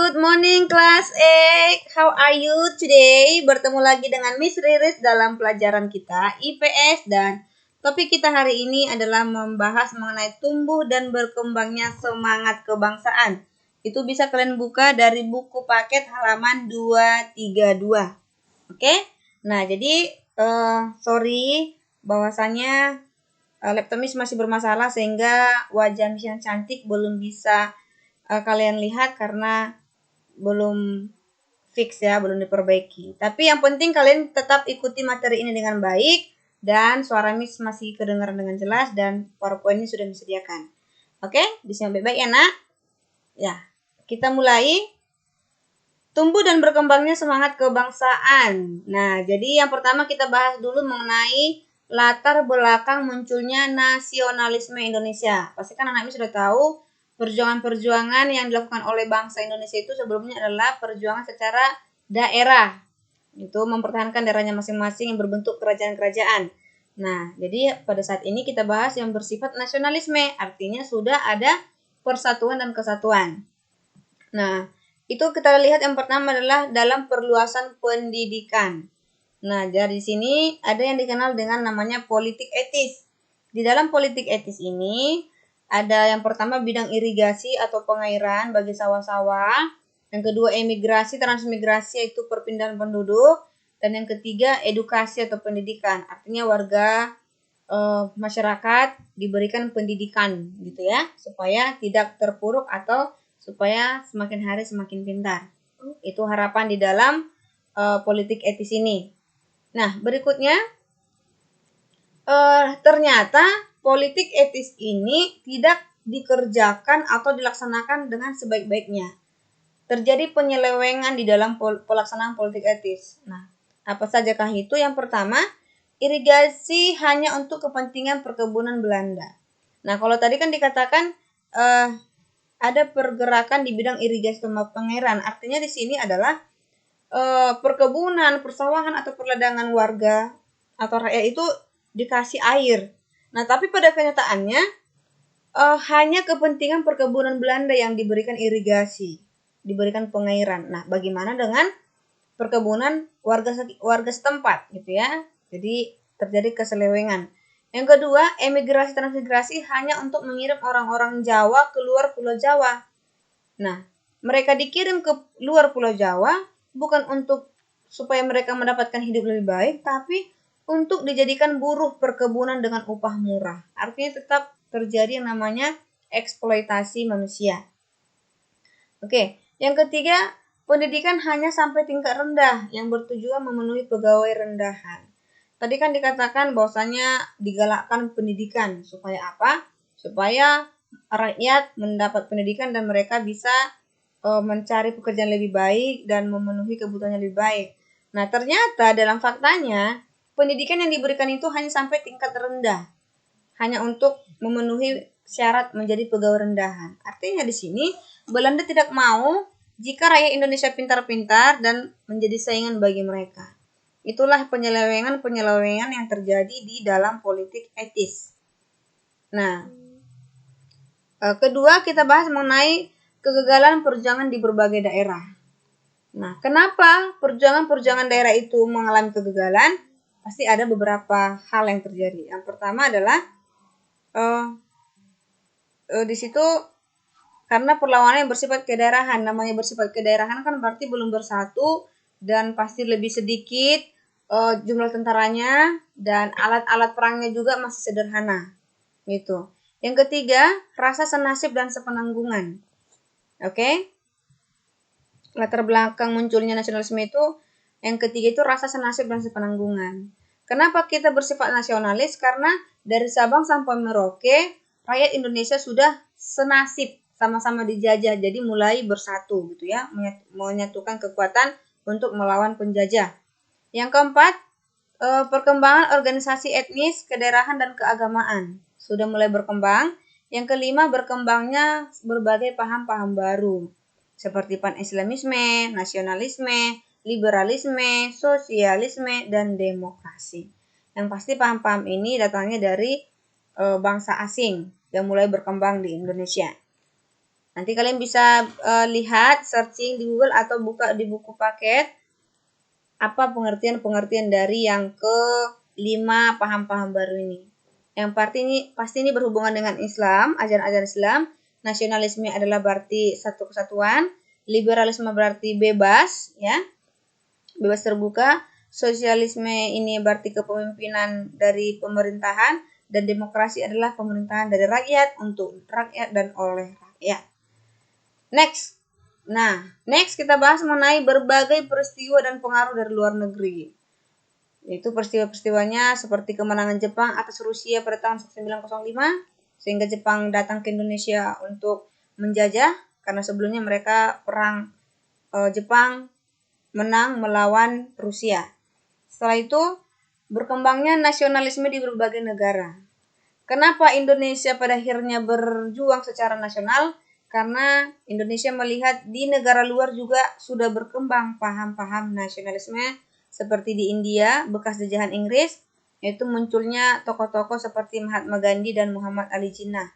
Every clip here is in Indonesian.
Good morning kelas 8. How are you today? Bertemu lagi dengan Miss Riris dalam pelajaran kita IPS dan topik kita hari ini adalah membahas mengenai tumbuh dan berkembangnya semangat kebangsaan. Itu bisa kalian buka dari buku paket halaman 232. Oke? Nah, jadi sorry bahwasanya laptop Miss masih bermasalah sehingga wajah Miss yang cantik belum bisa kalian lihat karena belum fix ya, belum diperbaiki. Tapi yang penting kalian tetap ikuti materi ini dengan baik dan suara Miss masih kedengaran dengan jelas dan PowerPoint ini sudah disediakan. Oke, disimak baik-baik ya nak. Ya, kita mulai. Tumbuh dan berkembangnya semangat kebangsaan. Nah, jadi yang pertama kita bahas dulu mengenai latar belakang munculnya nasionalisme Indonesia. Pasti kan anak ini sudah tahu perjuangan-perjuangan yang dilakukan oleh bangsa Indonesia itu sebelumnya adalah perjuangan secara daerah. Itu mempertahankan daerahnya masing-masing yang berbentuk kerajaan-kerajaan. Nah, jadi pada saat ini kita bahas yang bersifat nasionalisme, artinya sudah ada persatuan dan kesatuan. Nah, itu kita lihat yang pertama adalah dalam perluasan pendidikan. Nah, dari sini ada yang dikenal dengan namanya politik etis. Di dalam politik etis ini ada yang pertama bidang irigasi atau pengairan bagi sawah-sawah. Yang kedua emigrasi, transmigrasi yaitu perpindahan penduduk. Dan yang ketiga edukasi atau pendidikan. Artinya warga masyarakat diberikan pendidikan gitu ya. Supaya tidak terpuruk atau supaya semakin hari semakin pintar. Itu harapan di dalam politik etis ini. Nah, berikutnya ternyata politik etis ini tidak dikerjakan atau dilaksanakan dengan sebaik-baiknya. Terjadi penyelewengan di dalam pelaksanaan politik etis. Nah, apa sajakah itu? Yang pertama, irigasi hanya untuk kepentingan perkebunan Belanda. Nah, kalau tadi kan dikatakan ada pergerakan di bidang irigasi sama pengairan. Artinya di sini adalah perkebunan, persawahan atau perladangan warga atau rakyat itu dikasih air. Nah, tapi pada kenyataannya hanya kepentingan perkebunan Belanda yang diberikan irigasi, diberikan pengairan. Nah, bagaimana dengan perkebunan warga setempat gitu ya? Jadi terjadi keselewengan. Yang kedua, emigrasi transmigrasi hanya untuk mengirim orang-orang Jawa keluar Pulau Jawa. Nah, mereka dikirim ke luar Pulau Jawa bukan untuk supaya mereka mendapatkan hidup lebih baik, tapi untuk dijadikan buruh perkebunan dengan upah murah. Artinya tetap terjadi yang namanya eksploitasi manusia. Oke, yang ketiga, pendidikan hanya sampai tingkat rendah yang bertujuan memenuhi pegawai rendahan. Tadi kan dikatakan bahwasanya digalakkan pendidikan supaya apa? Supaya rakyat mendapat pendidikan dan mereka bisa mencari pekerjaan lebih baik dan memenuhi kebutuhannya lebih baik. Nah, ternyata dalam faktanya pendidikan yang diberikan itu hanya sampai tingkat rendah, hanya untuk memenuhi syarat menjadi pegawai rendahan. Artinya di sini Belanda tidak mau jika rakyat Indonesia pintar-pintar dan menjadi saingan bagi mereka. Itulah penyelewengan yang terjadi di dalam politik etis. Nah, kedua kita bahas mengenai kegagalan perjuangan di berbagai daerah. Nah, kenapa perjuangan daerah itu mengalami kegagalan? Pasti ada beberapa hal yang terjadi. Yang pertama adalah di situ karena perlawanan yang bersifat kedaerahan. Namanya bersifat kedaerahan kan berarti belum bersatu dan pasti lebih sedikit jumlah tentaranya dan alat-alat perangnya juga masih sederhana. Gitu. Yang ketiga, rasa senasib dan sepenanggungan. Oke? Latar belakang munculnya nasionalisme itu yang ketiga itu rasa senasib dan sepenanggungan. Kenapa kita bersifat nasionalis? Karena dari Sabang sampai Merauke, rakyat Indonesia sudah senasib, sama-sama dijajah, jadi mulai bersatu gitu ya, menyatukan kekuatan untuk melawan penjajah. Yang keempat, perkembangan organisasi etnis, kedaerahan dan keagamaan sudah mulai berkembang. Yang kelima, berkembangnya berbagai paham-paham baru seperti pan-islamisme, nasionalisme, liberalisme, sosialisme, dan demokrasi. Yang pasti paham-paham ini datangnya dari bangsa asing yang mulai berkembang di Indonesia. Nanti kalian bisa lihat, searching di Google atau buka di buku paket apa pengertian-pengertian dari yang ke-5 paham-paham baru ini. Yang pasti ini berhubungan dengan Islam, ajaran-ajaran Islam. Nasionalisme adalah berarti satu kesatuan, liberalisme berarti bebas, ya, bebas terbuka. Sosialisme ini berarti kepemimpinan dari pemerintahan, dan demokrasi adalah pemerintahan dari rakyat untuk rakyat dan oleh rakyat. Next. Next kita bahas mengenai berbagai peristiwa dan pengaruh dari luar negeri. Yaitu peristiwa-peristiwanya seperti kemenangan Jepang atas Rusia pada tahun 1905, sehingga Jepang datang ke Indonesia untuk menjajah, karena sebelumnya mereka perang Jepang menang melawan Rusia. Setelah itu, berkembangnya nasionalisme di berbagai negara. Kenapa Indonesia pada akhirnya berjuang secara nasional? Karena Indonesia melihat di negara luar juga sudah berkembang paham-paham nasionalisme, seperti di India, bekas jajahan Inggris, yaitu munculnya tokoh-tokoh seperti Mahatma Gandhi dan Muhammad Ali Jinnah.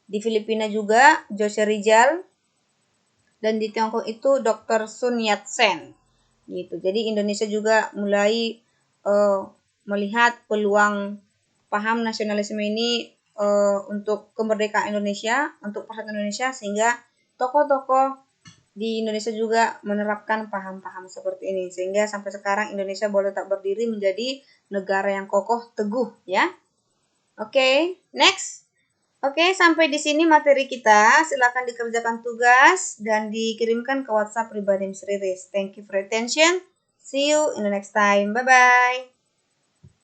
Di Filipina juga Jose Rizal, dan di Tiongkok itu Dr. Sun Yat-sen. Gitu. Jadi Indonesia juga mulai melihat peluang paham nasionalisme ini untuk kemerdekaan Indonesia, untuk persatuan Indonesia, sehingga tokoh-tokoh di Indonesia juga menerapkan paham-paham seperti ini, sehingga sampai sekarang Indonesia boleh tetap berdiri menjadi negara yang kokoh teguh, ya. Oke, next. Oke, sampai di sini materi kita. Silakan dikerjakan tugas dan dikirimkan ke WhatsApp pribadi Miss Riris. Thank you for your attention. See you in the next time. Bye bye.